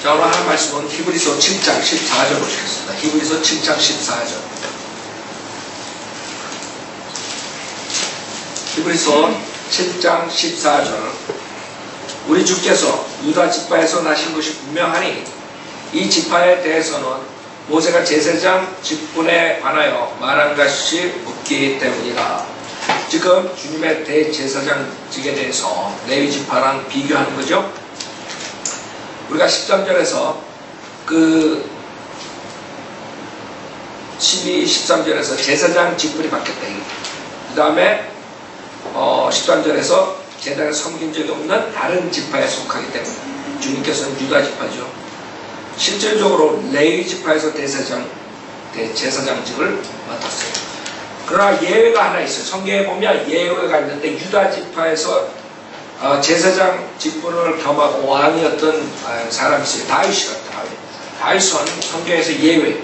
자, 오늘 하는 말씀은 히브리서 7장 14절 보시겠습니다. 히브리서 7장 14절. 히브리서 7장 14절. 우리 주께서 유다 지파에서 나신 것이 분명하니 이 지파에 대해서는 모세가 제사장 직분에 관하여 말한 것이 없기 때문이다. 지금 주님의 대제사장직에 대해서 레위 지파랑 비교하는 거죠. 우리가 13절에서 12, 13절에서 제사장 직분이 바뀌었다. 그 다음에 13절에서 제단을 섬긴 적이 없는 다른 지파에 속하기 때문에 주님께서는 유다 지파죠. 실질적으로 레위 지파에서 제사장직을 맡았어요. 그러나 예외가 하나 있어요. 성경에 보면 예외가 있는데 유다 지파에서 제사장 직분을 겸하고 왕이었던 사람이 있어요. 다윗이가 다윗은 성경에서 예외.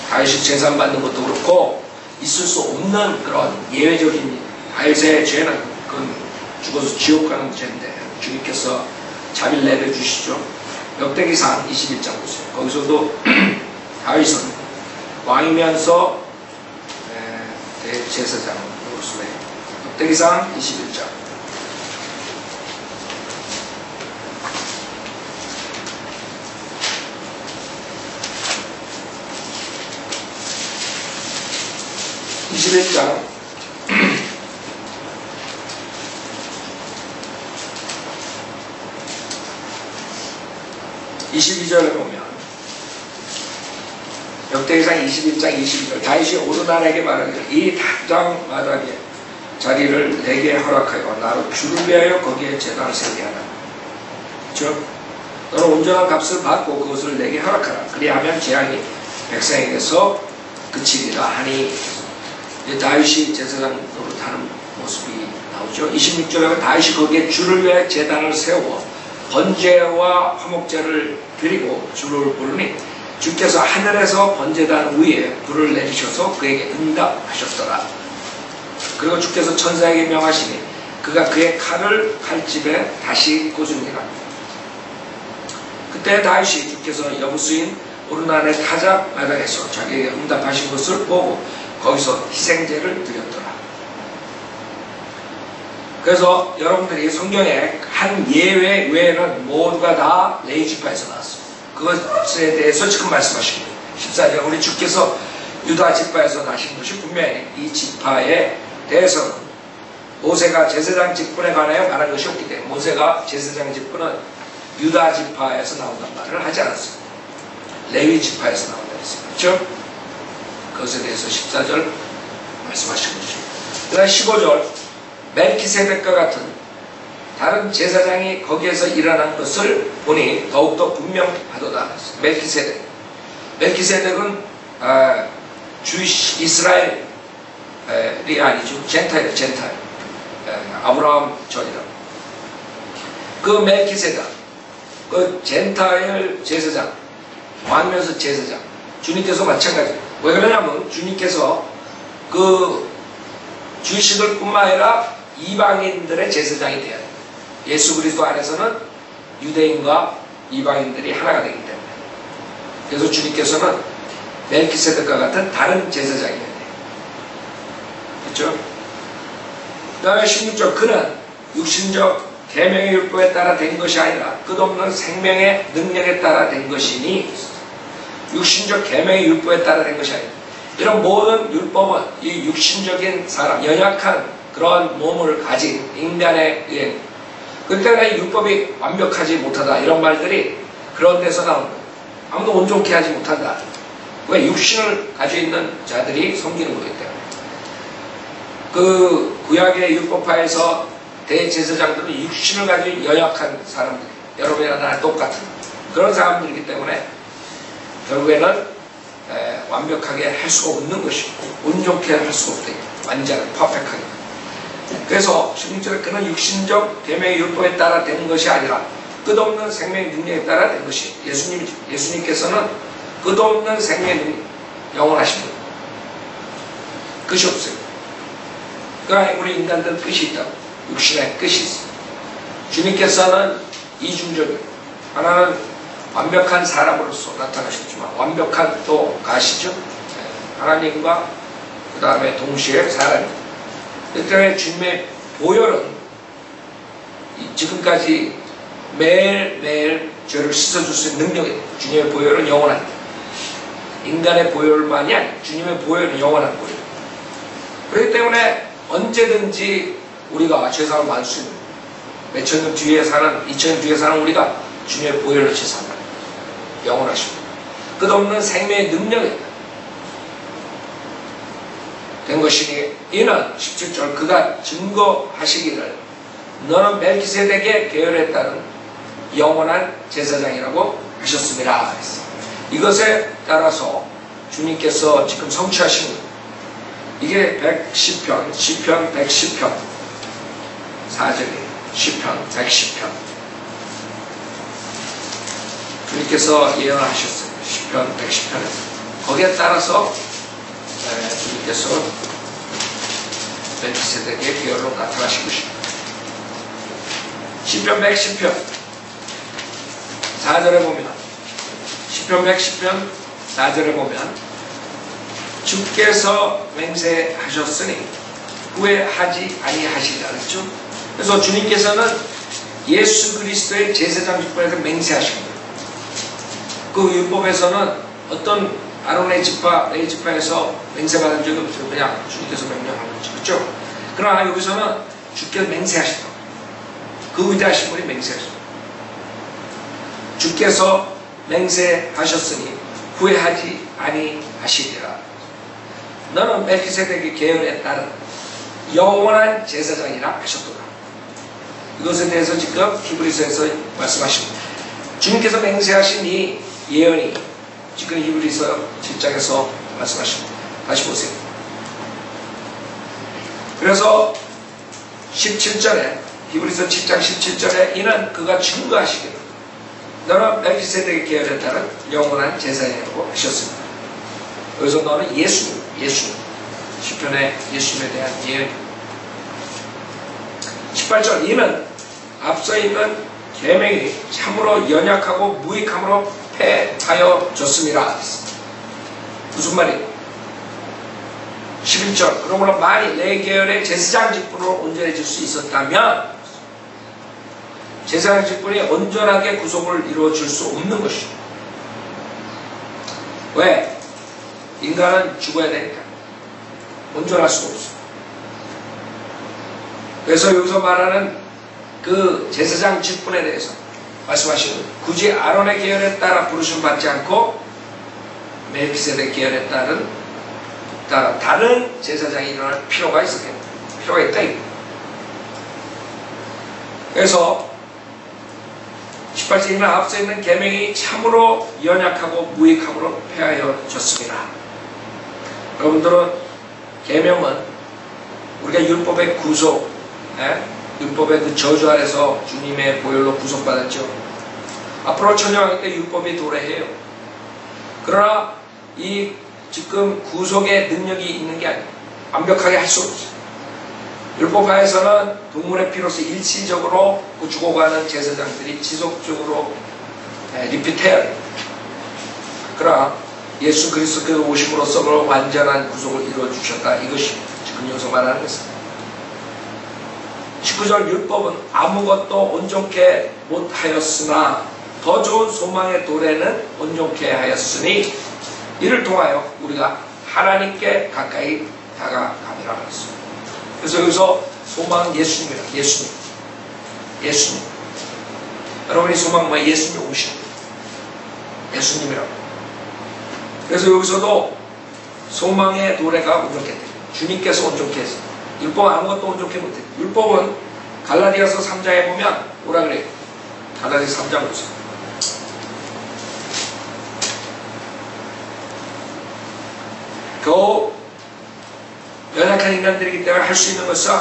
다윗이 제사 받는 것도 그렇고 있을 수 없는 그런 예외적인 다윗의 죄는 그건 죽어서 지옥 가는 죄인데 주님께서 자비를 내려주시죠. 역대기상 21장 보세요. 거기서도 다윗은 왕이면서 대제사장으로서 역대기상 21장 21장 22절에 보면 역대기상 21장 22절 다윗이 오르난에게 말하기를 이 당장 마당에 자리를 내게 허락하여 나로 주를 위하여 거기에 제단을 세우게 하라. 그렇죠? 너는 온전한 값을 받고 그것을 내게 허락하라. 그리하면 재앙이 백성에게서 그치리라 하니 다윗이 제사장 노릇하는 모습이 나오죠. 26절에 다윗이 거기에 주를 위해 제단을 세워 번제와 화목제를 드리고 주를 부르니 주께서 하늘에서 번제단 위에 불을 내리셔서 그에게 응답하셨더라. 그리고 주께서 천사에게 명하시니 그가 그의 칼을 칼집에 다시 꽂으니라. 그때 다윗이 주께서 여부수인 오르난의 타작 마당에서 자기에게 응답하신 것을 보고 거기서 희생제를 드렸더라. 그래서 여러분들이 성경에 한 예외 외에는 모두가 다 레위 지파에서 나왔어요. 그것에 대해서 지금 말씀하신 거예요. 14절 우리 주께서 유다 지파에서 나신 것이 분명히 이 지파에 대해서는 모세가 제사장 직분에 관하여 말한 것이 없기 때문에 모세가 제사장 직분은 유다 지파에서 나온다는 말을 하지 않았어요. 레위 지파에서 나온다고 했어요. 그렇죠? 그것에 대해서 14절 말씀하신 것이죠. 그다음 15절 멜키세덱과 같은 다른 제사장이 거기에서 일어난 것을 보니 더욱더 분명하도다. 멜키세덱은 이스라엘이 아니죠. 젠타일. 아브라함 전이라. 그 멜키세덱, 그 젠타일 제사장, 왕면서 제사장, 주님께서 마찬가지예요. 왜 그러냐면 주님께서 그 주이시들 뿐만 아니라 이방인들의 제사장이 되어야 돼요. 예수 그리스도 안에서는 유대인과 이방인들이 하나가 되기 때문에. 그래서 주님께서는 멜키세덱과 같은 다른 제사장이 돼야 돼요. 그렇죠? 그 다음에 16절 그는 육신적 계명의 율법에 따라 된 것이 아니라 끝없는 생명의 능력에 따라 된 것이니 육신적 계명의 율법에 따라 된 것이 아니라 이런 모든 율법은 이 육신적인 사람, 연약한 그런 몸을 가진 인간에 의해 그때는 율법이 완벽하지 못하다 이런 말들이 그런 데서 나오는 거예요. 아무도 온전케 하지 못한다. 왜? 육신을 가지고 있는 자들이 섬기는 거기 때문에. 그 구약의 율법파에서 대제사장들은 육신을 가지고 연약한 사람들, 여러분이나 나랑 똑같은 그런 사람들이기 때문에 결국에는 완벽하게 할 수가 없는 것이고 온전케 할 수가 없다. 완전한 퍼펙하게. 그래서 16절에 그는 육신적 계명의 율법에 따라 된 것이 아니라 끝없는 생명의 능력에 따라 된 것이 예수님께서는 끝없는 생명의 능력, 영원하신 분. 끝이 없어요. 그러니까 우리 인간들은 끝이 있다고. 육신의 끝이 있어요. 주님께서는 이중적이에요. 하나는 완벽한 사람으로서 나타나셨지만 완벽한 또 가시죠. 하나님과 그 다음에 동시에 사람이. 그 때문에 주님의 보혈은 지금까지 매일매일 죄를 씻어줄 수 있는 능력이에요. 주님의 보혈은 영원한 인간의 보혈만이 아니에요. 주님의 보혈은 영원한 보혈. 그렇기 때문에 언제든지 우리가 죄사함을 받을 수 있는, 몇천 년 뒤에 사는, 2000년 뒤에 사는 우리가 주님의 보혈로 죄사함을 받는 영원하십니다. 끝없는 생명의 능력이 된 것이니 이는 17절 그가 증거하시기를 너는 멜기세덱의 계열에 따른 영원한 제사장이라고 하셨습니다. 이것에 따라서 주님께서 지금 성취하신 것, 이게 110편, 시편 110편 4절이에요. 시편 110편 주님께서 예언하셨어요. 시편 110편에서 거기에 따라서 주님께서 멜기세덱의 계열로 나타나신 것입니다. 시편 110편 4절에 보면, 시편 110편 4절에 보면 주께서 맹세하셨으니 후회하지 아니하시리라 그랬죠. 그래서 주님께서는 예수 그리스도의 제사장 직분에서 맹세하신 거예요. 그 율법에서는 어떤 아론의 지파, 레위 지파에서 맹세받은 적이 없어요. 그냥 주님께서 명령하는 거죠. 그렇죠? 그러나 여기서는 주께서 맹세하시다. 그 위대하신 분이 맹세하시다. 주께서 맹세하셨으니 후회하지 아니하시리라. 너는 멜기세덱의 계열에 따른 영원한 제사장이라 하셨도다. 이것에 대해서 지금 히브리서에서 말씀하십니다. 주님께서 맹세하신 이 예언이 지금 히브리서 7장에서 말씀하십니다. 다시 보세요. 그래서 17절에 히브리서 7장 17절에 이는 그가 증거하시기를 너는 멜기세덱의 계열에 따른 영원한 제사장이라고 하셨습니다. 여기서 너는 예수님 시편의 예수님에 대한 예언. 18절 이는 앞서 있는 계명이 참으로 연약하고 무익함으로 패하여졌습니다. 무슨 말이에요? 11절 그러므로 만일 내 계열의 제사장 직분으로 온전해질 수 있었다면 제사장 직분이 온전하게 구속을 이루어줄 수 없는 것이죠. 왜? 인간은 죽어야 되니까 온전할 수가 없어요. 그래서 여기서 말하는 그 제사장 직분에 대해서 말씀하시는 굳이 아론의 계열에 따라 부르심 받지 않고 멜기세덱 계열에 따른 다른 제사장이 일어날 필요가 있다. 그래서 18절이나 앞서 있는 계명이 참으로 연약하고 무익함으로 폐하여졌습니다. 여러분들은 계명은 우리가 율법의 구속, 율법의 그 저주 아래서 주님의 보혈로 구속받았죠. 앞으로 천년왕국 때 율법이 도래해요. 그러나 이 지금 구속의 능력이 있는 게 아니에요. 완벽하게 할 수 없어요. 율법하에서는 동물의 피로서 일시적으로 죽어가는 제사장들이 지속적으로 리피트해야 돼요. 그러나 예수 그리스도께서 오심으로써 완전한 구속을 이루어주셨다. 이것이 지금 여기서 말하는 것입니다. 19절 율법은 아무것도 온전케 못하였으나 더 좋은 소망의 도래는 온전케 하였으니 이를 통하여 우리가 하나님께 가까이 다가가리라 했습니다. 그래서 여기서 소망은 예수님이라. 예수님. 여러분의 소망은 뭐예요? 예수님이 오신 예수님이라고. 그래서 여기서도 소망의 도래가 온전케 돼요. 주님께서 온전케 했어요. 율법은 아무것도 온전케 못해요. 율법은 갈라디아서 3장에 보면 뭐라 그래요? 갈라디아서 3장 보세요. 겨우 연약한 인간들이기 때문에 할 수 있는 것은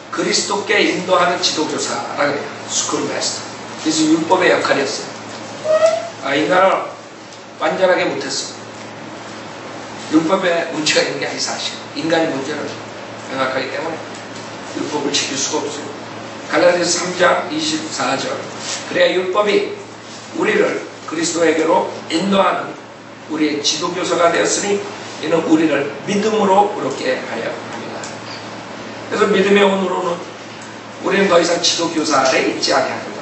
그리스도께 인도하는 지도교사라 그래요. 스쿨마스터. 그래서 율법의 역할이었어요. 인간을 완전하게 못했어. 율법에 문제가 있는 게 아니 사실. 인간이 문제를 명확하기 때문에 율법을 지킬 수가 없어요. 갈라디아서 3장 24절. 그래야 율법이 우리를 그리스도에게로 인도하는 우리의 지도교사가 되었으니 이는 우리를 믿음으로 그렇게 하려 합니다. 그래서 믿음의 온으로는 우리는 더 이상 지도교사 아래 있지 아니합니다.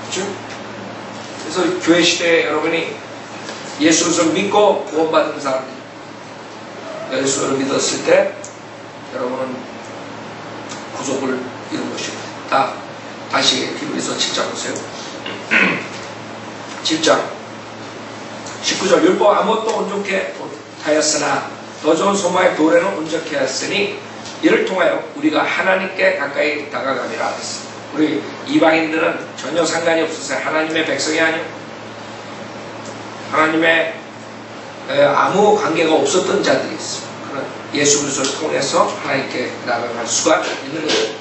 그렇죠? 그래서 교회 시대에 여러분이 예수를 믿고 구원받은 사람들, 예수를 믿었을 때 여러분은 구속을 이룬 것입니다. 다시 히브리서 7장 보세요. 7장 19절 율법 아무것도 온전케 하였으나 더 좋은 소망의 도래는 온전케 하였으니 이를 통하여 우리가 하나님께 가까이 다가가리라 했습니다. 우리 이방인들은 전혀 상관이 없었어요. 하나님의 백성이 아니요, 하나님의 아무 관계가 없었던 자들이 있습니다. 그런 예수 그리스도를 통해서 하나님께 나아갈 수가 있는 거죠.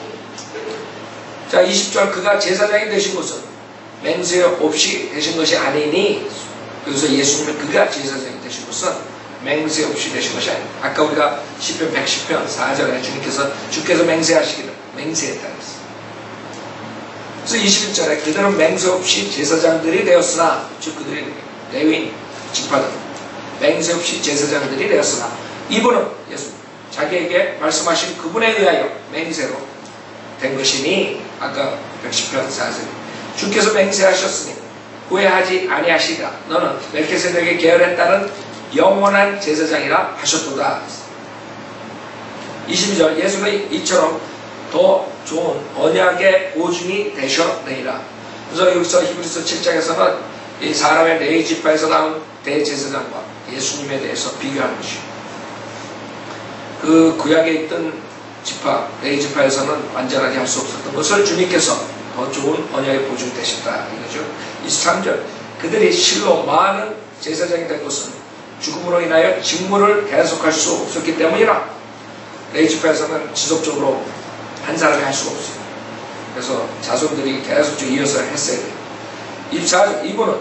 자, 20절 그가 제사장이 되신 것은 맹세 없이 되신 것이 아니니, 여기서 예수님은 그가 제사장이 되신 것은 맹세 없이 되신 것이 아닙니다. 아까 우리가 시편 110편 4절에 주께서 맹세하시기를 맹세했다 그랬어요. 그래서 21절에 그들은 맹세 없이 제사장들이 되었으나, 즉 그들이 레위인 지파들 맹세 없이 제사장들이 되었으나 이분은 예수 자기에게 말씀하신 그분에 의하여 맹세로 된 것이니, 아까 110편 4절 주께서 맹세하셨으니 후회하지 아니하시리라. 너는 멜키세덱의 계열에 따른 영원한 제사장이라 하셨도다. 22절 예수는 이처럼 더 좋은 언약의 보증이 되셨느니라. 그래서 여기서 히브리서 7장에서는 이 사람의 레위 지파에서 나온 대제사장과 예수님에 대해서 비교하는 것이죠. 그 구약에 있던 지파, 레위 지파에서는 완전하게 할 수 없었던 것을 주님께서 더 좋은 언약의 보증이 되셨다 이거죠. 23절 그들이 실로 많은 제사장이 된 것은 죽음으로 인하여 직무를 계속할 수 없었기 때문이라. 레위 지파에서는 지속적으로 한 사람이 할 수가 없어요. 그래서 자손들이 계속 이어서 했어야 돼요. 24절 이분은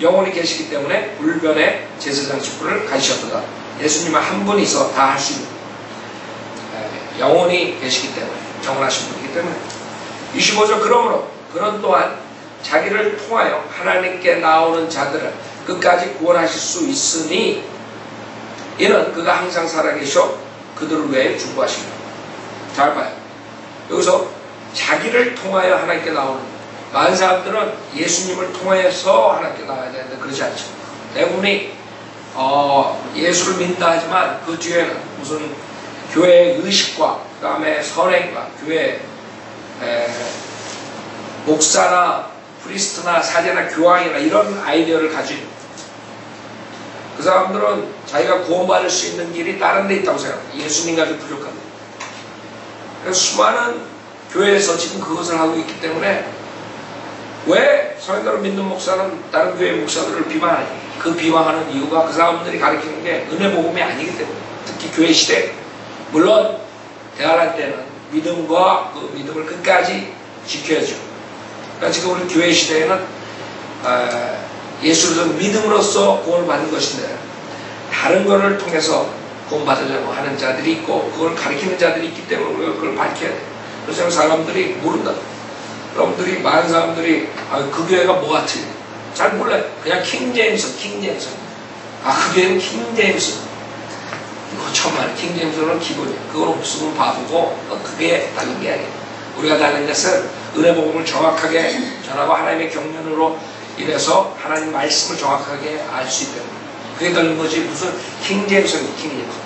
영원히 계시기 때문에 불변의 제사장 직분을 가지셨도다. 예수님은 한 분이서 다 할 수 있는, 영원히 계시기 때문에, 영원하신 분이기 때문에. 25절 그러므로 그런 또한 자기를 통하여 하나님께 나오는 자들을 끝까지 구원하실 수 있으니 이는 그가 항상 살아계셔 그들을 위해 중보하십니다. 잘 봐요. 여기서 자기를 통하여 하나님께 나오는, 많은 사람들은 예수님을 통해서 하나님께 나와야 되는데 그렇지 않죠. 대부분이 예수를 믿는다 하지만 그 뒤에는 무슨 교회의 의식과 그 다음에 선행과 교회 목사나 프리스트나 사제나 교황이나 이런 아이디어를 가지고 그 사람들은 자기가 구원받을 수 있는 길이 다른 데 있다고 생각합니다. 예수님 가지고 부족합니다. 그래서 수많은 교회에서 지금 그것을 하고 있기 때문에 왜 성인들을 믿는 목사는 다른 교회 목사들을 비방하지? 그 비방하는 이유가 그 사람들이 가르치는 게 은혜 복음이 아니기 때문에. 특히 교회 시대, 물론 대안할 때는 믿음과 그 믿음을 끝까지 지켜야죠. 그러니까 지금 우리 교회 시대에는 예수를 믿음으로써 구원을 받는 것인데 다른 것을 통해서 구원받으려고 하는 자들이 있고 그걸 가르치는 자들이 있기 때문에 우리가 그걸 밝혀야 돼요. 그래서 사람들이 모른다. 여러분들이, 많은 사람들이 그 교회가 뭐가 틀려? 잘 몰라요. 그냥 킹제임스. 그 교회는 킹제임스. 이거 처음 말해. 킹제임스는 기본이야. 그걸 없으면 바보고 그게 다른 게 아니에요. 우리가 다른 것은 은혜 복음을 정확하게 전하고 하나님의 경륜으로 이래서 하나님 말씀을 정확하게 알 수 있다는 거예요. 그게 다른 거지. 무슨 킹제임스는 킹제임스.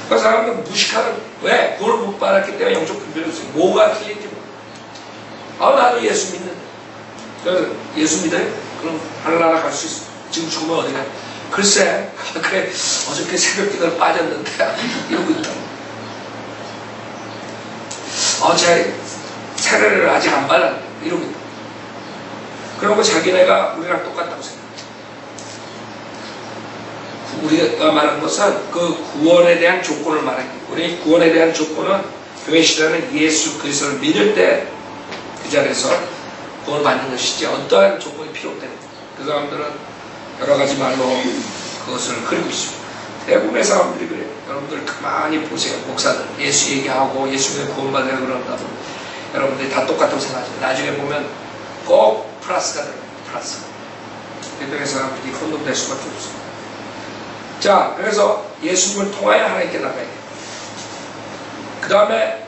그 사람들 무식하는, 왜? 그걸 못 받았기 때문에 영적 분별이 없어요. 뭐가 틀린지 모르겠어요. 나도 예수 믿는데. 그래서 예수 믿어요? 그럼 하늘나라 갈 수 있어. 지금 죽으면 어디 가? 글쎄, 그래, 어저께 새벽 기도를 빠졌는데, 이러고 있다고. 제 세례를 아직 안 받았는데, 이러고 있다. 그러고 자기네가 우리랑 똑같다고 생각해. 우리가 말하는 것은 그 구원에 대한 조건을 말하는 거예요. 우리 구원에 대한 조건은 교회 시대는 예수 그리스도를 믿을 때 그 자리에서 구원을 받는 것이지 어떠한 조건이 필요 없다는 거예요. 그 사람들은 여러 가지 말로 그것을 그리고 있습니다. 대부분의 사람들이 그래요. 여러분들 가만히 보세요. 목사들 예수 얘기하고 예수 믿으면 구원받아요 그런다고 여러분들이 다 똑같다고 생각하죠. 나중에 보면 꼭 플러스가 들어요. 플러스가. 교회당의 사람들이 혼돈될 수밖에 없습니다. 자, 그래서 예수님을 통하여 하나님께 나가야 돼요. 그 다음에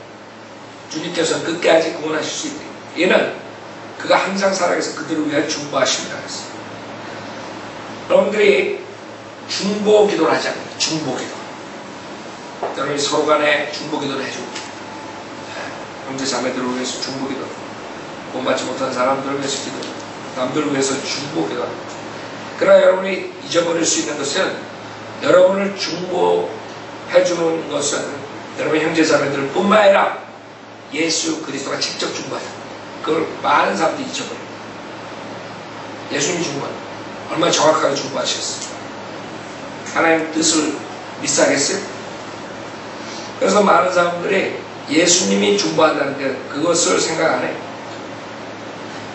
주님께서 끝까지 구원하실 수 있다. 얘는 그가 항상 살아계서 그들을 위하여 중보하십니다. 여러분들이 중보 기도를 하지 않나요? 중보 기도. 여러분이 서로 간에 중보 기도를 해주고, 형제 자매들을 위해서 중보 기도, 구원받지 못한 사람들을 위해서 기도, 남들을 위해서 중보 기도. 그러나 여러분이 잊어버릴 수 있는 것은, 여러분을 중보해주는 것은 여러분 형제 자매들 뿐만 아니라 예수 그리스도가 직접 중보해요. 그걸 많은 사람들이 잊어버려요. 예수님이 중보해요. 얼마나 정확하게 중보하셨어요. 하나님 뜻을 미스하겠어요? 그래서 많은 사람들이 예수님이 중보한다는 게 그것을 생각 안 해요.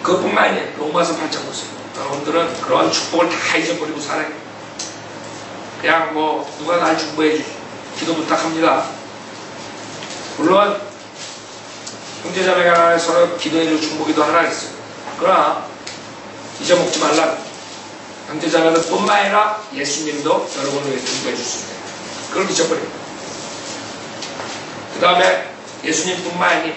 그것뿐만 아니에요. 로마서 8장 보세요. 여러분들은 그런 축복을 다 잊어버리고 살아요. 그냥 뭐 누가 날 중보해 주시 기도 부탁합니다. 물론 형제자매가 서로 기도해주고 중보기도 하나 있어요. 그러나 잊어먹지 말라. 형제자매들 뿐만 아니라 예수님도 여러분을 위해 중보해 줄 수 있어요. 그걸 잊어버려요. 그 다음에 예수님 뿐만 아니라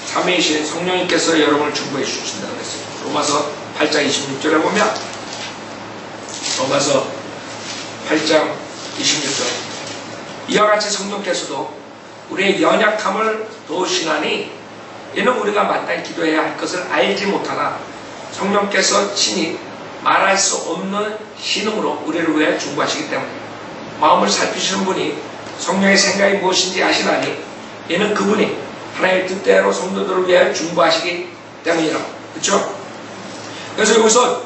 삼위이신 성령님께서 여러분을 중보해 주신다고 했어요. 로마서 8장 26절에 보면, 로마서 8장 26절, 이와 같이 성령께서도 우리의 연약함을 도우시나니 이는 우리가 마땅히 기도해야 할 것을 알지 못하나 성령께서 친히 말할 수 없는 신음으로 우리를 위해 중보하시기 때문에, 마음을 살피시는 분이 성령의 생각이 무엇인지 아시나니 이는 그분이 하나님의 뜻대로 성도들을 위해 중보하시기 때문이라고. 그렇죠? 그래서 여기서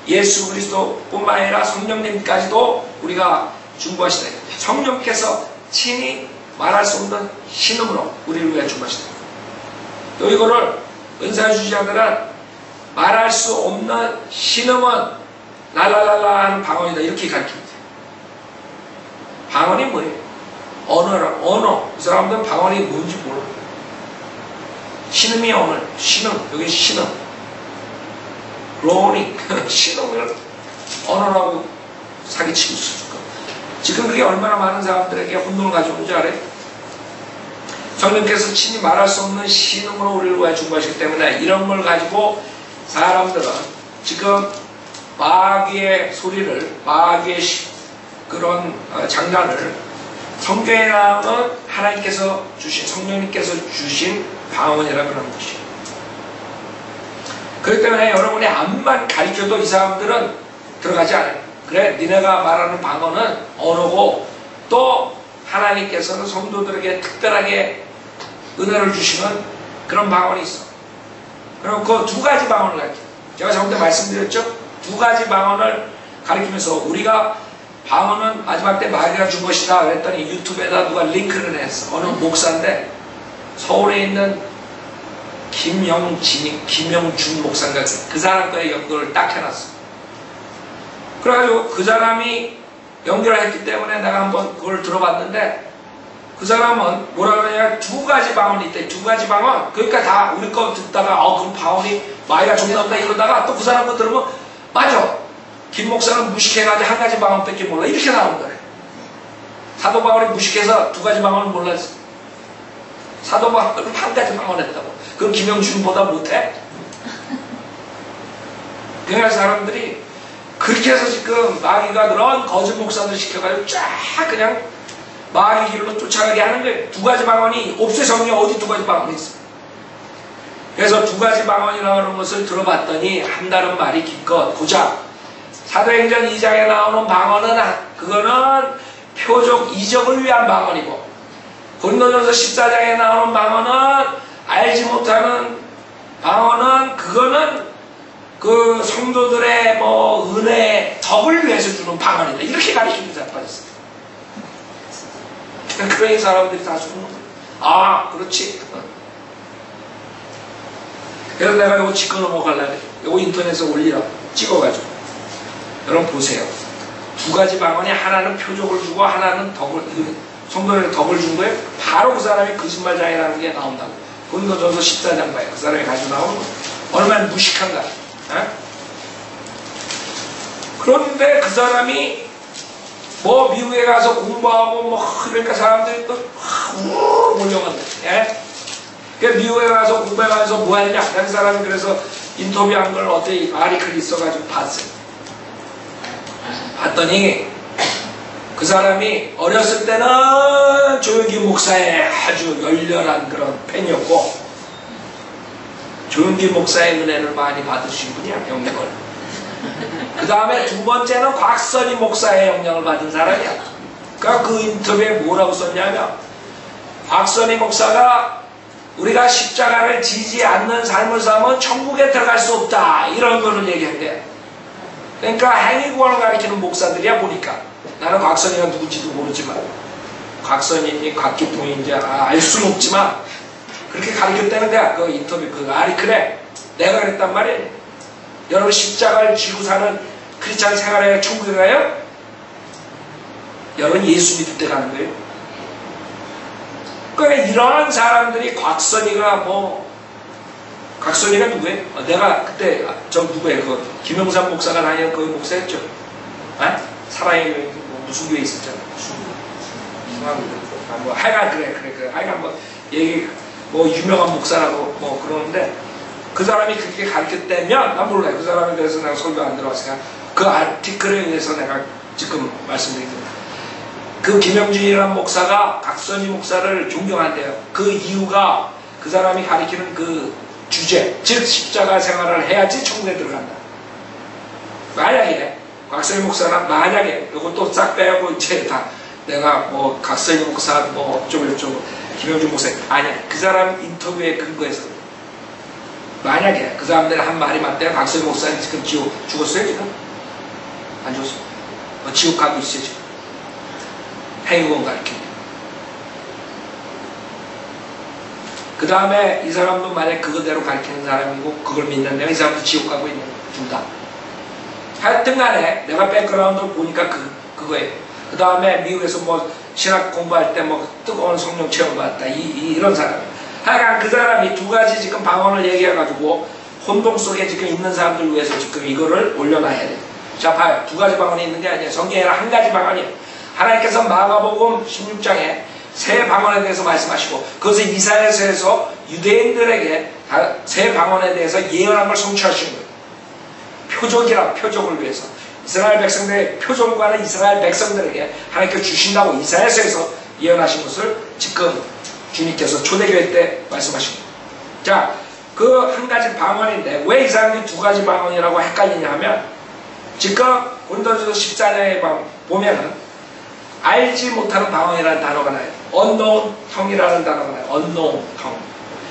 예수 그리스도 뿐만 아니라 성령님까지도 우리가 중보하시다. 성령께서 친히 말할 수 없는 신음으로 우리를 위해 중보하시다. 또 이거를 은사의 주자들은 말할 수 없는 신음은 랄랄랄라 하는 방언이다 이렇게 가르칩니다. 방언이 뭐예요? 언어. 이 사람들은 방언이 뭔지 몰라요. 신음이 언어. 신음. 여기 신음. 로닝. 신음을 언어라고 사기치고 있을 거예요. 지금 그게 얼마나 많은 사람들에게 혼돈을 가져오는지 알아요? 성령께서 친히 말할 수 없는 신음으로 우리를 위해 중보하시기 때문에 이런 걸 가지고 사람들은 지금 마귀의 소리를, 마귀의 그런 장난을 성경에 나오는 하나님께서 주신, 성령님께서 주신 방언이라고 하는 것이에요. 그렇기 때문에 여러분이 암만 가르쳐도 이 사람들은 들어가지 않아요. 그래, 니네가 말하는 방언은 언어고, 또 하나님께서는 성도들에게 특별하게 은혜를 주시는 그런 방언이 있어. 그럼 그 두 가지 방언을 가르쳐요. 제가 저번 때 말씀드렸죠? 두 가지 방언을 가르치면서 우리가 방언은 마지막 때 마귀가 준 것이다 그랬더니 유튜브에다 누가 링크를 했어. 어느 목사인데 서울에 있는 김영준 목사인가 그 사람 거에 연결을 딱 해놨어. 그래가지고 그 사람이 연결을 했기 때문에 내가 한번 그걸 들어봤는데, 그 사람은 뭐라 그러냐, 두 가지 방언이 있대. 두 가지 방언. 그러니까 다 우리 거 듣다가 그럼 방언이 마귀가 좀 나온다 이러다가 또 그 사람 거 들으면 맞아, 김 목사는 무식해가지고 한 가지 방언밖에 몰라 이렇게 나오는 거래. 사도 바울이 무식해서 두 가지 방언을 몰랐어. 사도 바울은 한 가지 방언 했다고. 그럼 김영준보다 못해? 그러니까 사람들이 그렇게 해서 지금 마귀가 그런 거짓 목사들 시켜가지고 쫙 그냥 마귀 길로 쫓아가게 하는 거예요. 두 가지 방언이 없어요. 성경에 어디 두 가지 방언이 있어. 그래서 두 가지 방언이라는 것을 들어봤더니 한다는 말이 기껏 고작 사도행전 2장에 나오는 방언은 그거는 표적 이적을 위한 방언이고, 고린도전서 14장에 나오는 방언은 알지 못하는 방언은 그거는 그 성도들의 뭐 은혜 덕을 위해서 주는 방언이다 이렇게 가르치면서 자빠졌어요. 그러니 사람들이 다 죽는 거예요. 아 그렇지. 그래서 내가 이거 짚고 넘어가려고 이거 인터넷에 올리라 찍어가지고 여러분 보세요. 두 가지 방언이 하나는 표적을 주고 하나는 덕을, 성도들에게 덕을 준 거예요. 바로 그 사람이 거짓말장이라는 게 나온다고. 고린도전서 14장 봐요. 그 사람이 가지고 나오는 거 얼마나 무식한가. 에? 그런데 그 사람이 뭐 미국에 가서 공부하고 뭐 그러니까 사람들이 또 몰려간다. 예? 그 미국에 가서 공부해가면서 뭐 했냐? 그 사람이 그래서 인터뷰한 걸 어떻게 아리클이 있어가지고 봤어요. 봤더니 그 사람이 어렸을 때는 조용기 목사의 아주 열렬한 그런 팬이었고, 조용기 목사의 은혜를 많이 받으신 분이야, 영향을. 그 다음에 두 번째는 곽선희 목사의 영향을 받은 사람이야. 그러니까 그 인터뷰에 뭐라고 썼냐면, 곽선희 목사가 우리가 십자가를 지지 않는 삶을 살면 천국에 들어갈 수 없다, 이런 거를 얘기한대. 그러니까 행위구원을 가리키는 목사들이야. 보니까 나는 곽선희가 누군지도 모르지만, 곽선희인지 곽기통인지 알 수는 없지만 그렇게 가르쳤다는 거야. 그 인터뷰 그 아리클에 내가 그랬단 말이야. 여러분 십자가를 지고 사는 크리스찬 생활에 천국에 가요? 여러분 예수 믿을 때 가는 거예요. 그러니까 이러한 사람들이 곽선희가 곽선희가 누구예요? 내가 그때 저 누구예요? 그 김영삼 목사가 다니는 그 목사였죠. 아? 사랑의 교회 무슨 교회 있었잖아. 하여간 그래. 하여간 얘기 유명한 목사라고 그러는데, 그 사람이 그렇게 가르쳤다면 난 몰라요. 그 사람에 대해서 내가 설교 안 들어왔으니까 그 아티클에 의해서 내가 지금 말씀드립니다. 그 김영준이라는 목사가 곽선희 목사를 존경한대요. 그 이유가 그 사람이 가르치는 그 주제, 즉 십자가 생활을 해야지 천국에 들어간다. 만약에 곽선희 목사는 만약에 이것도 싹 빼고 이제 다 내가 곽선희 목사 어쩌고 김영준 목사 아니야. 그 사람 인터뷰에 근거해서 만약에 그 사람들이 한 말이 맞대요. 곽선희 목사는 지금 죽었어요 지금? 안 죽었어. 지옥 가고 있어요 지금. 행위구원 가르치고. 그 다음에 이 사람도 만약 그거대로 가르치는 사람이고 그걸 믿는데 이 사람도 지옥 가고 있는 둘 다. 하여튼 간에 내가 백그라운드 보니까 그거예요. 그 다음에 미국에서 신학 공부할 때 뜨거운 성령 체험 받았다. 이런 사람이에요. 하여간 그 사람이 두 가지 지금 방언을 얘기해가지고 혼동 속에 지금 있는 사람들 위해서 지금 이거를 올려놔야 돼요. 자, 봐요. 두 가지 방언이 있는 게 아니에요. 성경에는 한 가지 방언이에요. 하나님께서 마가복음 16장에 새 방언에 대해서 말씀하시고, 그것을 이사야서에서 유대인들에게 새 방언에 대해서 예언한 걸 성취하신 거예요. 표적을 위해서. 이스라엘 백성들의 표적과는 이스라엘 백성들에게 하나님께서 주신다고 이사야서에서 예언하신 것을 지금 주님께서 초대교회 때 말씀하신 거예요. 자, 그 한 가지 방언인데 왜 이 사람이 두 가지 방언이라고 헷갈리냐 하면, 지금 고린도전서 14장에 보면은 알지 못하는 방언이라는 단어가 나요. unknown tongue이라는 단어가 나요. unknown tongue.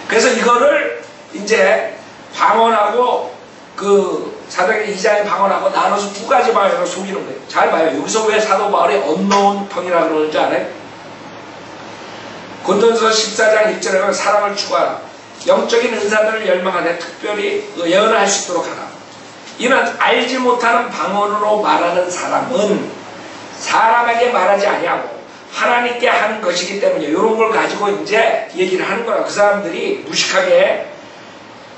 그래서 이거를 이제 방언하고 그 사도행전 2장의 방언하고 나눠서 두 가지 방언으로 속이는 거예요. 잘 봐요. 여기서 왜 사도 바울이 unknown tongue이라고 그러는지 알아요? 고린도전서 14장 1절에 보면 사랑을 추구하라. 영적인 은사들을 열망하되 특별히 예언을 할 수 있도록 하라. 이는 알지 못하는 방언으로 말하는 사람은 사람에게 말하지 아니하고 하나님께 하는 것이기 때문에 이런 걸 가지고 이제 얘기를 하는 거야. 그 사람들이 무식하게.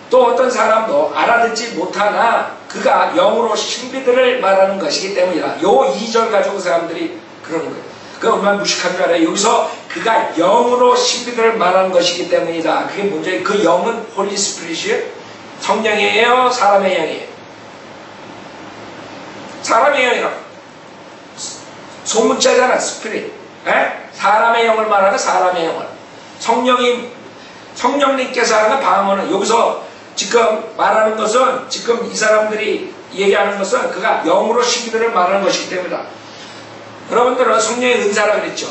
또 어떤 사람도 알아듣지 못하나 그가 영으로 신비들을 말하는 것이기 때문이라. 요 2절 가지고 그 사람들이 그러는 거예요. 그 얼마나 무식한 줄 알아요? 여기서 그가 영으로 신비들을 말하는 것이기 때문이다. 그게 뭔지, 그 영은 홀리 스피릿이에요? 성령이에요? 사람의 영이에요? 사람의 영이라고. 소문자잖아, 스피릿. 사람의 영을 말하는 사람의 영을. 성령님께서 하는 방언은, 여기서 지금 말하는 것은, 지금 이 사람들이 얘기하는 것은 그가 영으로 신비들을 말하는 것이기 때문이다. 여러분들은 성령의 은사라 그랬죠.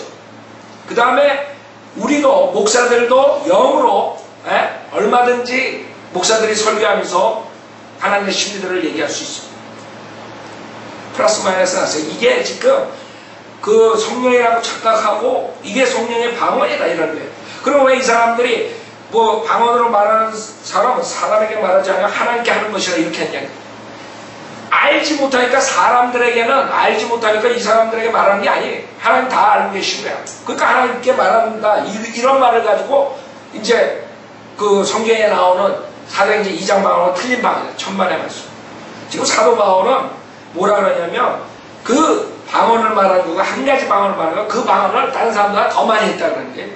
그 다음에 우리도, 목사들도 영으로 얼마든지 목사들이 설교하면서 하나님의 신비들을 얘기할 수 있어요. 플러스 마이너스 나서요. 이게 지금 그 성령이라고 착각하고 이게 성령의 방언이다 이런 거예요. 그럼 왜 이 사람들이 방언으로 말하는 사람은 사람에게 말하지 않고 하나님께 하는 것이라 이렇게 했냐. 알지 못하니까 사람들에게는 알지 못하니까 이 사람들에게 말하는 게 아니에요. 하나님 다 알고 계신 거야. 그러니까 하나님께 말한다. 이런 말을 가지고 이제 그 성경에 나오는 사도행전 2장 방언은 틀린 방언이에요. 천만의 말씀. 지금 사도 바울은 뭐라 그러냐면 그 방언을 말하는 거가 한 가지 방언을 말하는 거, 그 방언을 다른 사람보다 더 많이 했다 그러는 게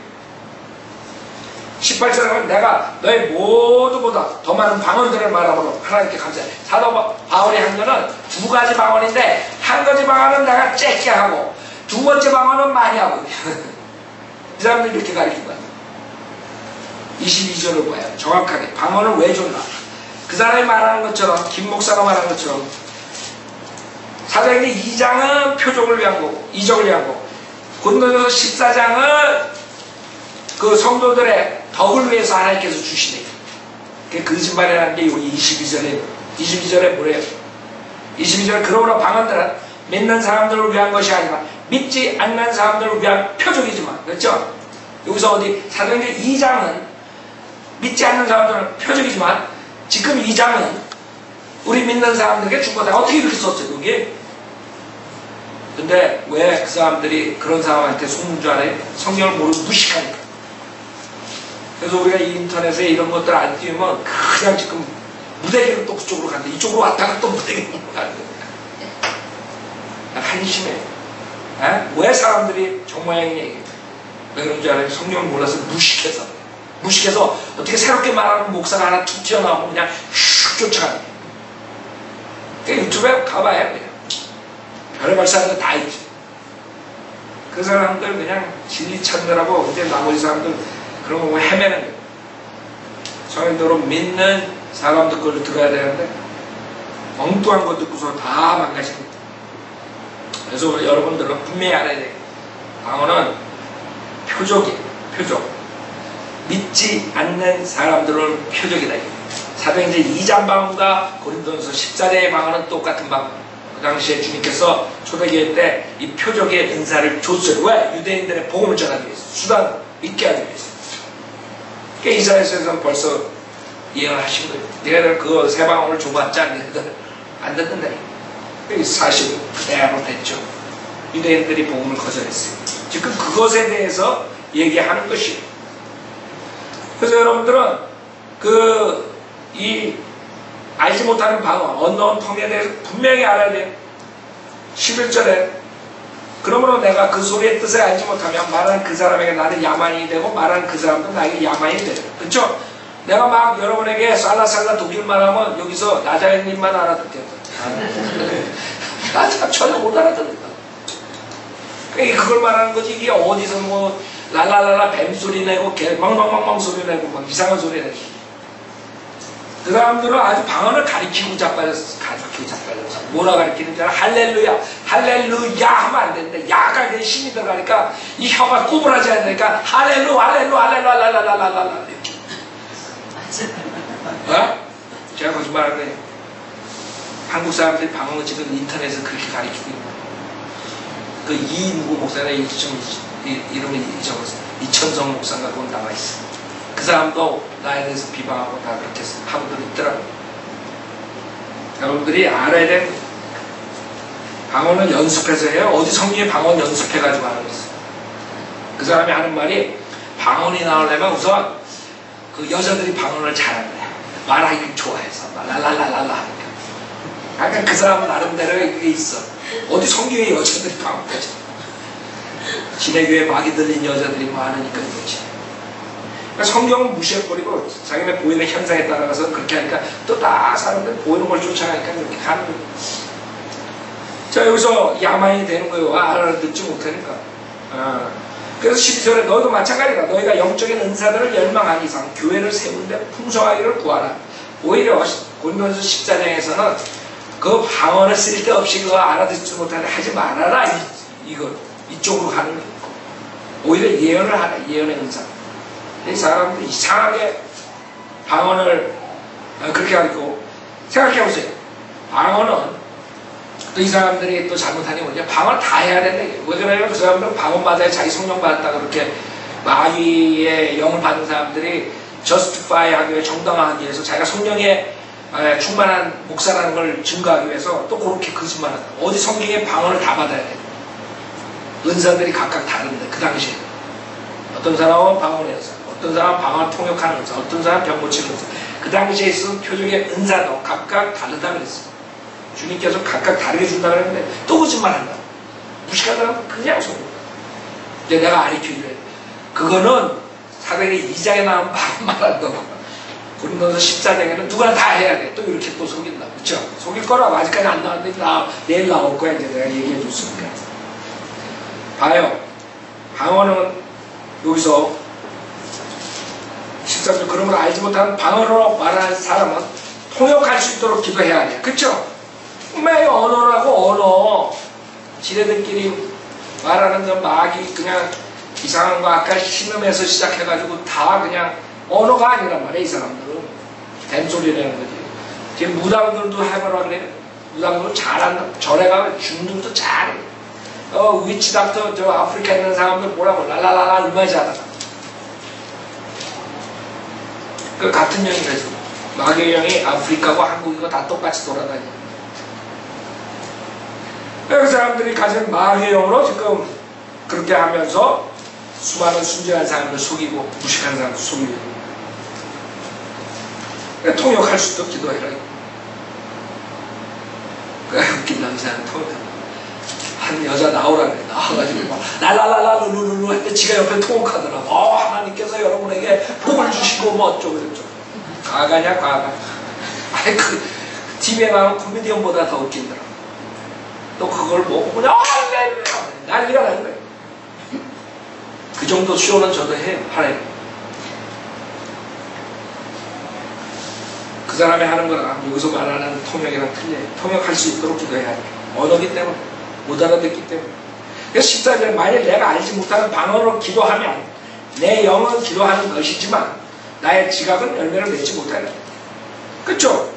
18절에 내가 너희 모두보다 더 많은 방언들을 말함으로 하나님께 감사해. 사도 바울이 한 거는 두 가지 방언인데 한 가지 방언은 내가 짧게 하고 두 번째 방언은 많이 하고 이 사람들이 이렇게 가르친 거야. 22절을 봐요. 정확하게 방언을 왜 줬나. 그 사람이 말하는 것처럼 김 목사가 말하는 것처럼 사도행전 2장은 표적을 위한 거고 이적을 위한 거고 고린도전서 14장은 그 성도들의 덕을 위해서 하나님께서 주시네. 그게 거짓말이라는 게 여기 22절에 뭐래요? 22절에 그러므로 방언들은 믿는 사람들을 위한 것이 아니라 믿지 않는 사람들을 위한 표적이지만, 그렇죠? 여기서 어디 사도행전 2장은 믿지 않는 사람들은 표적이지만 지금 2장은 우리 믿는 사람들에게 준 거다. 어떻게 이렇게 썼죠 여기? 근데 왜 그 사람들이 그런 사람한테 속는 줄 알아요? 성경을 모르고 무식하니까. 그래서 우리가 이 인터넷에 이런 것들 안 띄우면 그냥 지금 무대기는 또 그쪽으로 간다. 이쪽으로 왔다가 또 무대기로 간다. 한심해. 왜 사람들이 저 모양이 얘기해? 왜 그런 줄 알아요? 성경을 몰라서 무식해서. 무식해서 어떻게 새롭게 말하는 목사가 하나 툭 튀어나오면 그냥 슉 쫓아가는. 그러니까 유튜브에 가봐야 그냥. 별의별 사람들 다 있지. 그 사람들 그냥 진리 찾느라고 근데 나머지 사람들 그런 거 보면 헤매는 거예요. 성인대로 믿는 사람들 걸로 들어야 되는데 엉뚱한 거 듣고서 다 망가집니다. 그래서 여러분들은 분명히 알아야 돼요. 방언은 표적이에요. 표적. 믿지 않는 사람들은 표적이다. 사도행전 2장 방언과 고린도전서 14장의 방언은 똑같은 방언. 그 당시에 주님께서 초대교회 때 이 표적의 은사를 줬어요. 왜? 유대인들의 복음을 전하기 위해서. 수단 믿게 하기 위해서. 그러니까 이사야서에서는 벌써 예언을 하신 거예요. 내가 그 새 방언을 줘봤자 너희들 안 듣는다. 사실 그대로 됐죠. 유대인들이 복음을 거절했어요. 지금 그것에 대해서 얘기하는 것이에요. 그래서 여러분들은 알지 못하는 방언, 언어원 텅에 대해서 분명히 알아야 돼요. 11절에 그러므로 내가 그 소리의 뜻을 알지 못하면 말하는 그 사람에게 나는 야만이 되고 말하는 그 사람도 나에게 야만이 돼요. 그렇죠? 내가 막 여러분에게 살라살라 독일 말하면 여기서 나자연님만 알아듣겠다. 나 전혀 못 알아듣는다. 그걸 말하는 거지. 이게 어디서 뭐 랄랄랄라 뱀소리 내고 망망망망 소리 내고 막 이상한 소리 내고. 그 사람들은 아주 방언을 가리키고 자빠졌어. 뭐라 가리키는지 알아? 할렐루야, 할렐루야 하면 안 되는데 야가 그게 힘이 들어가니까 이 혀가 구부러져야 되니까 할렐루, 할렐루, 할렐루, 할렐루 이렇게. 어? 제가 거짓말하는 거예요. 한국 사람들이 방언을 지금 인터넷에서 그렇게 가리키고 있는 거예요. 그 이누구 목사가 이름이 잊어버렸어. 이천성 목사가 그건 나와 있어. 그 사람도 나에 대해서 비방하고 다 그렇게 하고들 있더라고요. 여러분들이 알아야 되는 방언을 연습해서 해요. 어디 성경에 방언 연습해가지고 하는 거 있어요. 그 사람이 하는 말이 방언이 나오려면 우선 그 여자들이 방언을 잘하는 거야. 말하기 좋아해서 랄랄랄랄라 하니까. 약간 그 사람은 나름대로 그게 있어. 어디 성경에 여자들이 방언까지. 지내교에 막이 들린 여자들이 많으니까 그렇지. 그러니까 성경은 무시해버리고 자기네 보이는 현상에 따라가서 그렇게 하니까 또 다 사람들 보이는 걸 쫓아가니까 그렇게 가는 거예요. 자, 여기서 야만이 되는 거예요. 알아듣지 못하니까. 그래서 12절에 너희도 마찬가지다. 너희가 영적인 은사들을 열망한 이상 교회를 세운데 풍성하기를 구하라. 오히려 고린도전서 14장에서는 그 방언을 쓸데없이 그거 알아듣지 못하는데 하지 말아라. 이쪽으로 가는 거예요. 오히려 예언을 하라. 예언의 은사. 이 사람들이 이상하게 방언을 그렇게 가르치고 생각해보세요. 방언은 또 이 사람들이 또 잘못하니 뭐냐, 방언을 다 해야 된다. 왜 그러냐면 그 사람들은 방언 받아야 자기 성령 받았다고 그렇게 마귀의 영을 받은 사람들이 justify 하기 위해, 정당화하기 위해서 자기가 성령에 충만한 목사라는 걸 증거하기 위해서 또 그렇게 거짓말한다. 어디 성경에 방언을 다 받아야 돼. 은사들이 각각 다른데 그 당시에 어떤 사람은 방언의 은사, 어떤 사람은 방언을 통역하는 은사, 어떤 사람은 병 고치는 은사. 그 당시에 있었던 표적의 은사도 각각 다르다 그랬어요. 주님께서 각각 다르게 준다 그랬는데 또 거짓말한다. 무식한 사람은 그냥 속는다. 근데 내가 가르치기를 그거는 사도행전 2장에 나온 말한 거. 고린도서 14장에는 누구나 다 해야 돼. 또 이렇게 또 속인다. 그쵸? 속일 거라고 아직까지 안 나왔는데 내일 나올 거야. 이제 내가 얘기해 줬으니까. 봐요. 방언은 여기서 13절 그런 걸 알지 못하는 방언으로 말하는 사람은 통역할 수 있도록 기도해야 돼. 그쵸? 분명히 언어라고 언어. 지네들끼리 말하는 건 막이 그냥 이상한 거 아까 신음에서 시작해가지고 다 그냥 언어가 아니란 말이야. 이 사람들은 댄소리라는 거지. 지금 무당들도 해보라 그래. 무당들도 잘한다. 절에 가면 중들도 잘해. 위치닥터 저 아프리카에 있는 사람들 뭐라고 랄랄랄라 얼마나 잘하다. 그 같은 형이 그래서 마귀의 형이 아프리카고 한국이고 다 똑같이 돌아다녀. 그 사람들이 가진 마귀의 영으로 지금 그렇게 하면서 수많은 순진한 사람들 속이고 무식한 사람들 속이고. 그러니까 통역할 수 있도록 기도해라. 그러니까 웃긴다. 이 사람 통역한다. 한 여자 나오라 그래. 나와가지고 막 랄랄랄라 룰루룰루 했는데 지가 옆에 통역하더라. 하나님께서 여러분에게 복을 주시고 뭐 어쩌고 저쩌고. 과가냐 과가. 아니 그 TV에 나오는 코미디언보다 더 웃긴더라. 또 그걸 보고 그냥 난리가 나는 거예요. 그 정도 쇼는 저도 해요. 하나님. 그 사람이 하는 거랑 여기서 말하는 통역이랑 틀려요. 통역할 수 있도록 기도해야 돼요. 언어기 때문에 못 알아듣기 때문에. 그래서 14절에 만약 내가 알지 못하는 방언으로 기도하면 내 영은 기도하는 것이지만 나의 지각은 열매를 맺지 못하는. 그쵸?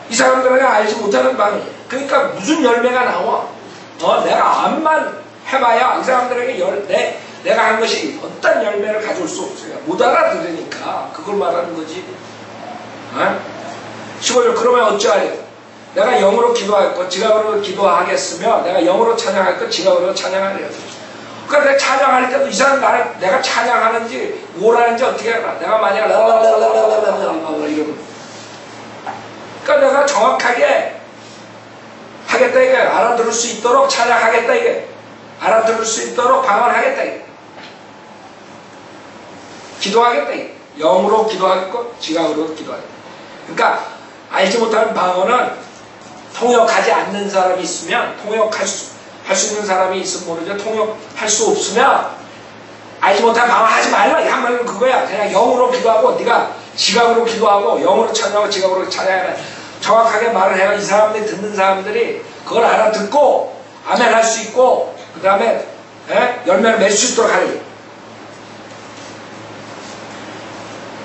이 사람들에게 알지 못하는 방언. 그러니까 무슨 열매가 나와? 내가 암만 해봐야 이 사람들에게 내가 한 것이 어떤 열매를 가져올 수 없어요. 못 알아들으니까 그걸 말하는 거지. 15절 그러면 어찌하려? 내가 영으로 기도할 것, 지각으로 기도하겠으며 내가 영으로 찬양할 것, 지각으로 찬양하려. 그러니까 내가 찬양할 때도 이 사람 내가 찬양하는지 뭐라는지 어떻게 알아? 내가 만약 이러면 그러니까 내가 정확하게 하겠다 이게 알아들을 수 있도록 찬양하겠다 이게 알아들을 수 있도록 방언하겠다 이게 기도하겠다 이게 영으로 기도하겠고 지각으로 기도하겠다. 그러니까 알지 못하는 방언은 통역하지 않는 사람이 있으면 통역할 수 있는 사람이 있으면 모르죠. 통역할 수 없으면 알지 못하는 방언 하지 말라. 이 한마디는 그거야. 그냥 영으로 기도하고 네가 지각으로 기도하고 영으로 찬양하고 지각으로 찬양해라. 정확하게 말을 해야 이 사람들이 듣는 사람들이 그걸 알아듣고 아멘 할 수 있고 그 다음에 열매를 맺을 수 있도록 하리.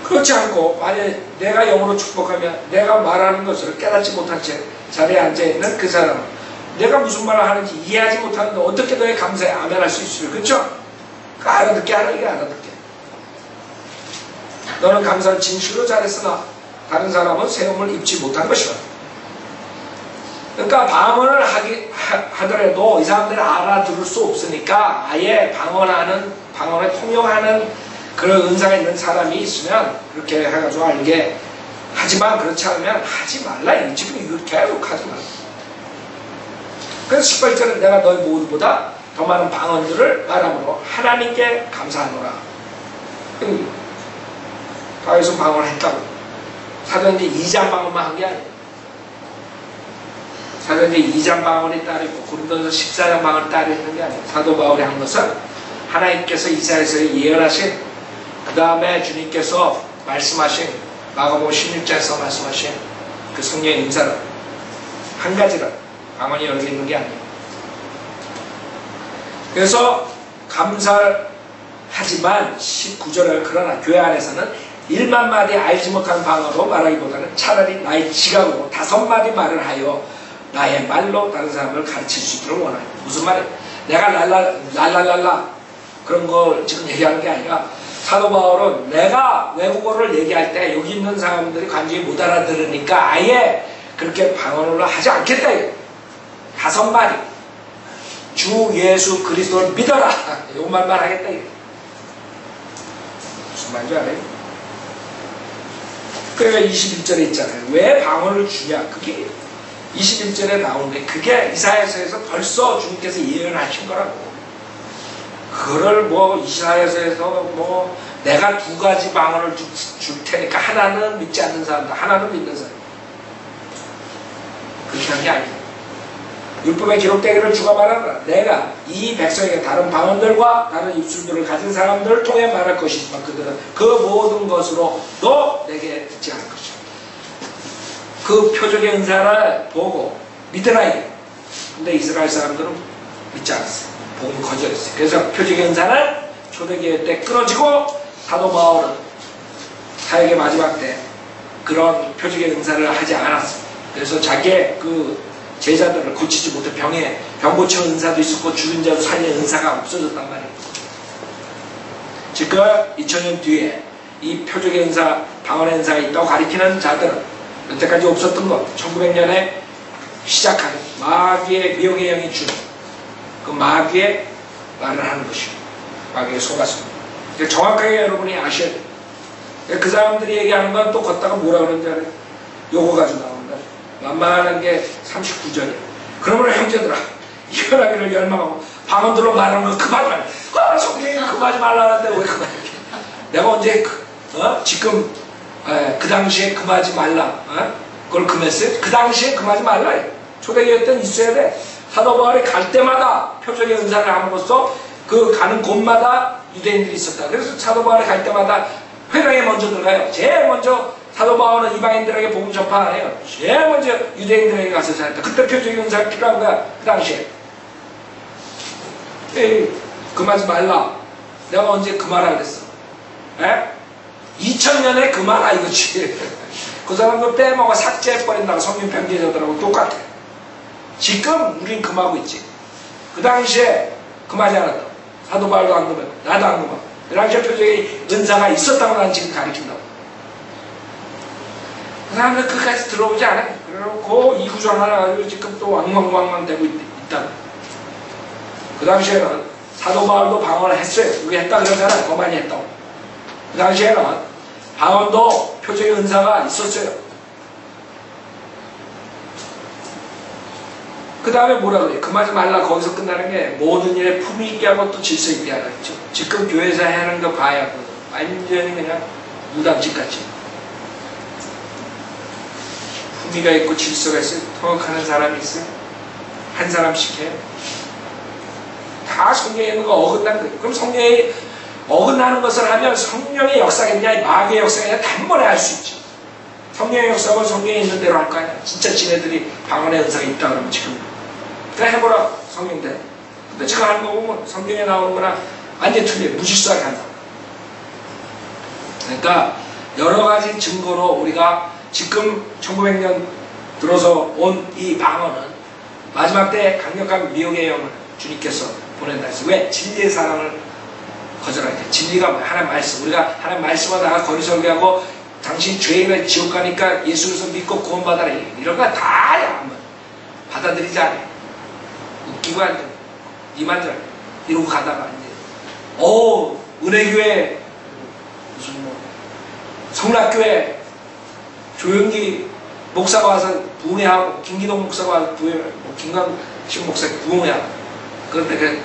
그렇지 않고 만약에 내가 영으로 축복하면 내가 말하는 것을 깨닫지 못한 채 자리에 앉아있는 그 사람 내가 무슨 말을 하는지 이해하지 못하는데 어떻게 너의 감사에 아멘 할 수 있으려. 그렇죠? 그 알아듣게 하라. 이게 알아듣게. 너는 감사를 진실로 잘했으나 다른 사람은 세움을 입지 못한 것이다. 그러니까 방언을 하더라도 이 사람들이 알아들을 수 없으니까 아예 방언을 통용하는 그런 은사가 있는 사람이 있으면 그렇게 해가지고 알게 하지만 그렇지 않으면 하지 말라. 지금 이거 계속 하지 말라. 그래서 18절은 내가 너희 모두보다 더 많은 방언들을 말함으로 하나님께 감사하노라. 다윗은 방언을 했다고. 사도행전 2장 방언만 한 게 아니에요. 사도행전 2장 방언이 따로 있고 고린도서 14장 방언이 따로 있는 게 아니에요. 사도 바울이 한 것은 하나님께서 이사야에서 예언하신 그 다음에 주님께서 말씀하신 마가복음 16장에서 말씀하신 그 성령의 임사를 한 가지라. 방언이 여러 개 있는 게 아니에요. 그래서 감사를 하지만 19절에 그러나 교회 안에서는 1만 마디 알지 못한 방언으로 말하기보다는 차라리 나의 지각으로 5마디 말을 하여 나의 말로 다른 사람을 가르칠 수 있도록 원하요. 무슨 말이에요? 내가 랄랄랄라 그런 걸 지금 얘기하는 게 아니라 사도 바울은 내가 외국어를 얘기할 때 여기 있는 사람들이 간절히 못 알아들으니까 아예 그렇게 방언으로 하지 않겠다. 5마디 주 예수 그리스도를 믿어라. 요 말만 하겠다. 무슨 말인지 알아요? 그러니까 21절에 있잖아요. 왜 방언을 주냐? 그게 21절에 나오는데 그게 이사야서에서 벌써 주님께서 예언하신 거라고. 그거를 뭐 이사야서에서 뭐 내가 두 가지 방언을 줄 테니까 하나는 믿지 않는 사람들, 하나는 믿는 사람. 그렇게 한 게 아니에요. 율법에 기록되기를 주가 말하노라. 내가 이 백성에게 다른 방언들과 다른 입술들을 가진 사람들을 통해 말할 것이지만 그들은 그 모든 것으로도 내게 듣지 않을 것이다. 그 표적의 은사를 보고 믿으라. 근데 이스라엘 사람들은 믿지 않았어요. 복음을 거절했어요. 그래서 표적의 은사는 초대교회 때 끊어지고 사도 바울은 사역의 마지막 때 그런 표적의 은사를 하지 않았어요. 그래서 자기의 그 제자들을 고치지 못해 병 고치는 은사도 있었고 죽은 자도 살리는 은사가 없어졌단 말이에요. 지금 2000년 뒤에 이 표적의 은사, 방언의 은사가 있다고 가리키는 자들은 여태까지 없었던 것, 1900년에 시작한 마귀의 미혹의 영이 주는 그 마귀의 말을 하는 것이고 마귀의 속았습니다. 정확하게 여러분이 아셔야 돼요. 그 사람들이 얘기하는 건 또 걷다가 뭐라 그러는지 알아요? 요거 가지고 나오는 거예요. 만만한 게 39절이에요. 그러므로 형제들아 일어나기를 열망하고 방언들로 말하는 거 그만 말라. 성경이 그만하지 말라는데 왜 그만해? 내가 언제 지금 그 당시에 금하지 말라. 그걸 금했어요? 그 당시에 금하지 말라. 초대교회 때는 있어야 돼. 사도 바울이 갈 때마다 표적의 은사를 함으로써 그 가는 곳마다 유대인들이 있었다. 그래서 사도 바울이 갈 때마다 회당에 먼저 들어가요. 제일 먼저 사도 바울은 이방인들에게 복음 전파해요. 제일 먼저 유대인들에게 가서 잘했다. 그때 표적의 은사가 필요한 거야. 그 당시에. 에이, 금하지 말라. 내가 언제 금하라 그랬어? 2000년에 금하라 이거지. 그 사람도 빼먹어 삭제해버린다고 성경 편지자들하고 똑같아. 지금 우린 금하고 있지. 그 당시에 금하지 않았다. 사도 바울도 안 금하고 나도 안 금하고. 그 당시에 표적의 은사가 있었다고 나는 지금 가르친다고. 그 사람들 끝까지 들어오지 않아요. 그래놓고 이 구절 하나 가지고 지금 또 왕왕왕왕 되고 있다. 그 당시에는 사도 바울도 방언을 했어요. 그게 했다 그러잖아요. 더 많이 했다고. 그 당시에는 방언도 표적의 은사가 있었어요. 그 다음에 뭐라 그래요? 금하지 말라. 거기서 끝나는 게 모든 일에 품위 있게 하고 또 질서 있게 하라 했죠. 지금 교회에서 하는 거 봐야 완전히 그냥 무당집같이 품위가 있고 질서가 있어요. 통역하는 사람이 있어요. 한 사람씩 해요. 다 성경에 있는 거 어긋난 거예요. 그럼 성경에 어긋나는 것을 하면 성령의 역사겠냐 마귀의 역사겠냐 단번에 알 수 있죠. 성령의 역사가 성경에 있는 대로 할 거 아니야. 진짜 지네들이 방언의 은사가 있다 그러면 지금 그냥 해보라 성경대. 근데 제가 하는 거 보면 성경에 나오는 거랑 완전히 틀려요. 무질서하게 한다. 그러니까 여러 가지 증거로 우리가 지금 1900년 들어서 온 이 방언은 마지막 때 강력한 미혹의 영을 주님께서 보낸다 해서 왜? 진리의 사랑을 거절하니까. 진리가 뭐야? 하나님 말씀. 우리가 하나님 말씀을 나가 거리 설교하고 당신 죄인을 지옥 가니까 예수 그리스도 믿고 구원받아라. 이런 거 다야. 받아들이지 않아요. 웃기고 앉아. 이만 잘 이러고 가다가 이제 은혜교회 무슨 뭐 성락교회 조영기 목사가 와서 부흥회하고 김기동 목사가 와서 부흥회 김광식 목사 부흥회하고 그런데 그래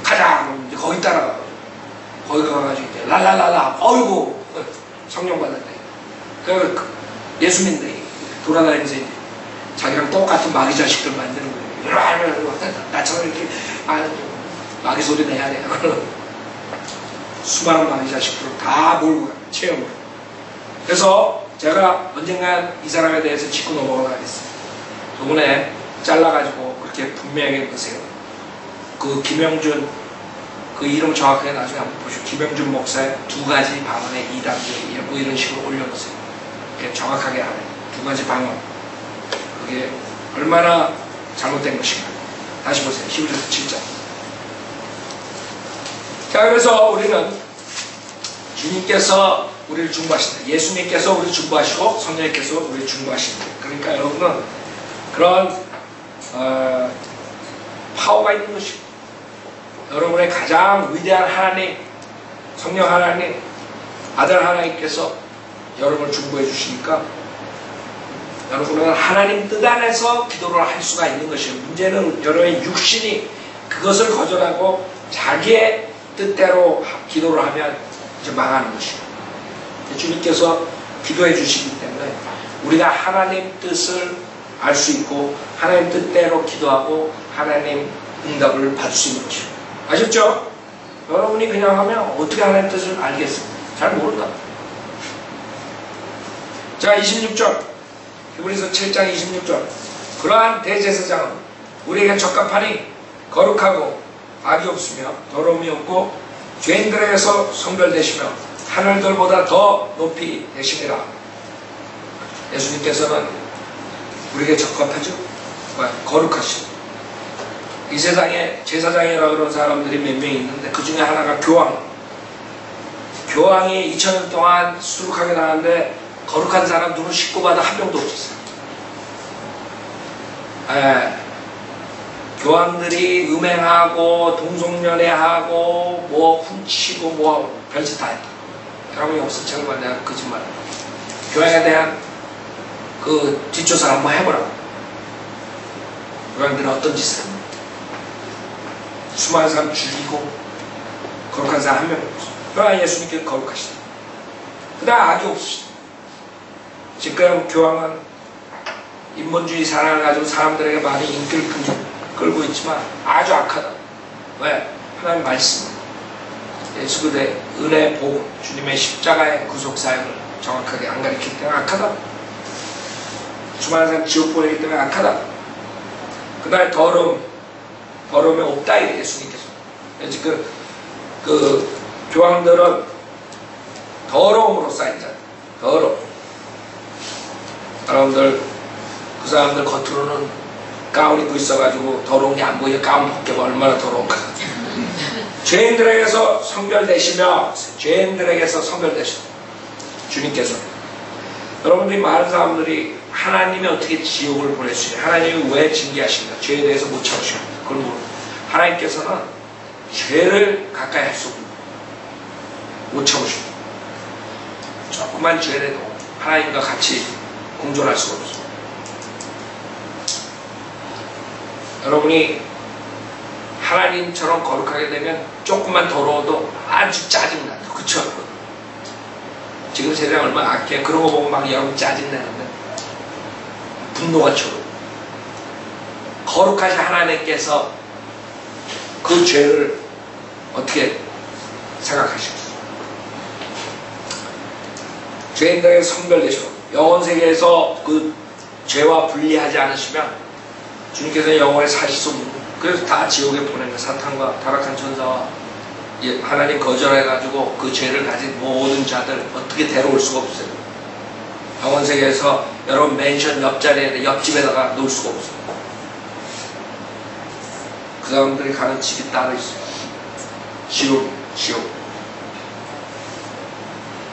가자. 이제 거기 따라가. 거기 가가지고 이제 랄랄랄라 어이구 성령 받았대. 그래서 예수 믿네. 돌아다니면서 이제 자기랑 똑같은 마귀 자식들 만드는 거예요. 나처럼 이렇게 마귀 소리 내야 돼. 수많은 마귀 자식들을 다 몰고 가요. 체험을. 그래서 제가 언젠간 이 사람에 대해서 짚고 넘어가려고 했어요. 저번에 잘라가지고 그렇게 분명하게 보세요. 그 김영준 그 이름 정확하게 나중에 한번 보시고 김영준 목사의 두 가지 방언의 이단계 뭐 이런 식으로 올려놓으세요. 이렇게 정확하게 하네. 두 가지 방언. 그게 얼마나 잘못된 것인가. 다시 보세요. 히브리서 7장. 자, 그래서 우리는 주님께서 우리를 중보하신다. 예수님께서 우리를 중보하시고 성령님께서 우리를 중보하신다. 그러니까 여러분은 그런 파워가 있는 것이고 여러분의 가장 위대한 하나님, 성령 하나님, 아들 하나님께서 여러분을 중보해 주시니까 여러분은 하나님 뜻 안에서 기도를 할 수가 있는 것이에요. 문제는 여러분의 육신이 그것을 거절하고 자기의 뜻대로 기도를 하면 이제 망하는 것이에요. 주님께서 기도해 주시기 때문에 우리가 하나님 뜻을 알 수 있고 하나님 뜻대로 기도하고 하나님 응답을 받을 수 있는 것이에요. 아셨죠? 여러분이 그냥 하면 어떻게 하나님 뜻을 알겠습니까? 잘 모른다. 자, 26절. 히브리서 7장 26절. 그러한 대제사장은 우리에게 적합하니 거룩하고 악이 없으며 더러움이 없고 죄인들에게서 성별되시며 하늘들보다 더 높이 되심이라. 예수님께서는 우리에게 적합하죠. 거룩하시죠. 이 세상에 제사장이라고 그러는 사람들이 몇 명 있는데 그 중에 하나가 교황. 교황이 2000년 동안 수룩하게 나왔는데 거룩한 사람 눈을 씻고 봐도 한 명도 없었어요. 교황들이 음행하고 동성연애하고 뭐 훔치고 뭐 별짓 다 했다. 여러분이 없을 정말 내가 거짓말. 교황에 대한 그 뒷조사 한번 해보라. 교황들은 어떤 짓을 합니까? 수많은 사람 죽이고 거룩한 사람 한 명 없어. 그러나 예수님께서 거룩하시다. 그 다음 악이 없으시다. 지금 교황은 인본주의 사랑을 가지고 사람들에게 많이 인기를 끌고 있지만 아주 악하다. 왜? 하나님 말씀, 예수 그리스도의 은혜, 복음, 주님의 십자가의 구속사역을 정확하게 안 가르치기 때문에 악하다. 수많은 사람 지옥 보내기 때문에 악하다. 그 다음에 더러움이 없다. 예수님께서. 지금 그 교황들은 더러움으로 쌓인 자. 더러움. 여러분들 그 사람들 겉으로는 가운 입고 있어가지고 더러운 게 안 보이게 가운 벗겨봐. 얼마나 더러운가. 죄인들에게서 성별되시며 주님께서. 여러분들이 많은 사람들이 하나님이 어떻게 지옥을 보내시냐, 하나님이 왜 징계하십니까? 죄에 대해서 못 참으시오. 그걸 모르고 하나님께서는 죄를 가까이 할 수 없고 못 참으시오. 조그만 죄라도 하나님과 같이 공존할 수가 없어. 여러분이 하나님처럼 거룩하게 되면 조금만 더러워도 아주 짜증나요. 그쵸? 지금 세상 얼마나 악해. 그런 거 보면 막 여러분 짜증나는데 분노가 쳐오르고. 거룩하신 하나님께서 그 죄를 어떻게 생각하시겠어요? 죄인들에게 성별되시고 영혼세계에서 그 죄와 분리하지 않으시면 주님께서 영혼에 사실 수 없는, 그래서 다 지옥에 보낸 거예요. 사탄과 타락한 천사와 하나님 거절해가지고 그 죄를 가진 모든 자들 어떻게 데려올 수가 없어요. 영혼세계에서 여러분 맨션 옆자리에 옆집에다가 놓을 수가 없어요. 그 사람들이 가는 집이 따로 있어요. 지옥.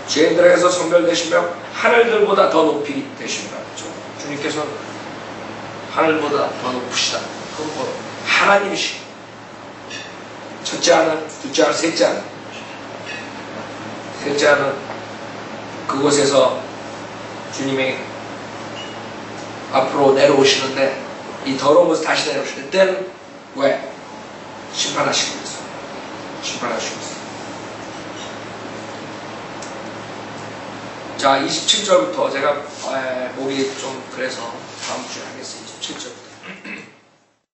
죄인들에게서 성별되시며 하늘들보다 더 높이 되십니다. 주님께서 하늘보다 더 높으시다. 그건 뭐 하나님이시. 첫째 하늘, 둘째 하늘, 셋째 하늘. 셋째 하늘 그곳에서 주님이 앞으로 내려오시는데 이 더러운 곳에 다시 내려오시는데 그때는 왜? 심판하시기 위해서. 자, 27절부터 제가 목이 좀 그래서 다음 주에 하겠습니다. 27절.